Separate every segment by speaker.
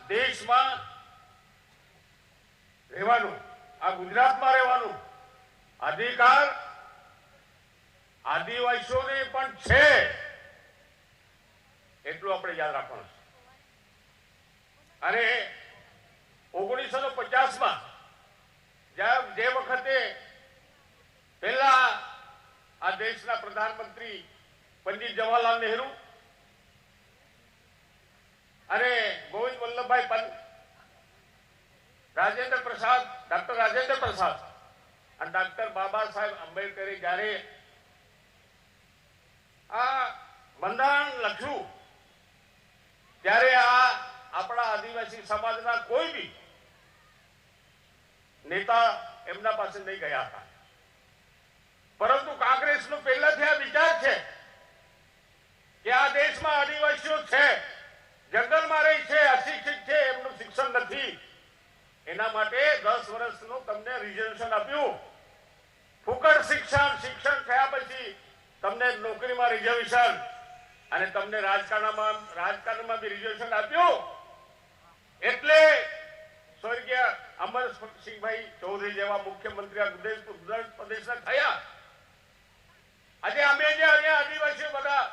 Speaker 1: દેશમાં રહેવાનું, આ ગુજરાતમાં રહેવાનું અધિકાર આદિવાસીઓને પણ છે, એટલું આપણે યાદ રાખવાનું છે. અને 1950માં જે વખતે પહેલા આ દેશના પ્રધાનમંત્રી પંડિત જવાહરલાલ નહેરુ અને ગોવિંદ વલ્લભભાઈ પંત, રાજેન્દ્ર પ્રસાદ, ડોક્ટર રાજેન્દ્ર પ્રસાદ અને ડોક્ટર બાબા સાહેબ આંબેડકરે જ્યારે આ બંધારણ લખ્યું ત્યારે આ આપણા આદિવાસી સમાજના કોઈ બી નેતા એમના પાસે નહીં ગયા હતા. પરંતુ કોંગ્રેસનો પહેલાથી આ વિચાર છે કે આ દેશમાં આદિવાસીઓ છે, જંગલમાં રહે છે, અશિક્ષિત છે, એમનું શિક્ષણ નથી, એના માટે 10 વર્ષનું તમને રિઝર્વેશન આપ્યું. ફુકટ શિક્ષણ થયા પછી તમને નોકરીમાં રિઝર્વેશન અને તમને રાજકારણમાં બી રિઝર્વેશન આપ્યું. એટલે સ્વર્ગીય અમરસિંહભાઈ ચૌધરી જેવા મુખ્યમંત્રી ગુજરાત પ્રદેશના થયા. આજે અમે જે અહીંયા આદિવાસીઓ બધા,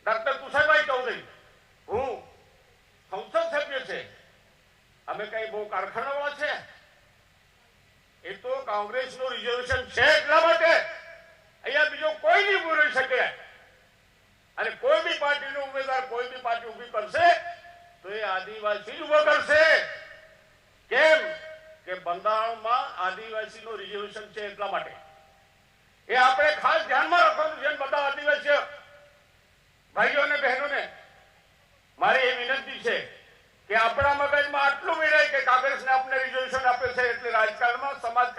Speaker 1: ડોક્ટર તુષારભાઈ ચૌધરી, હું સંસદ સભ્ય છે, અમે કઈ બહુ કારખાનાવાળા છે? એ તો કોંગ્રેસનું રિઝર્વેશન છે એટલા માટે અહીંયા બીજો કોઈ નહીં ઉભો રહી શકે. અને કોઈ બી પાર્ટીનો ઉમેદવાર કોઈ બી પાર્ટી ઉભી કરશે તો એ આદિવાસી જ ઉભો કરશે. કેમ કે બંધારણમાં આદિવાસીનું રિઝર્વેશન છે એટલા માટે. એ આપણે ખાસ ધ્યાનમાં રાખવાનું છે. બધા આદિવાસી ભાઈઓ અને બહેનોને મારી એ વિનંતી છે કે આપણા મગજમાં આટલું મિલાય કે કોંગ્રેસને આપણે રિઝર્વેશન આપે છે એટલે રાજકારણમાં સમાજ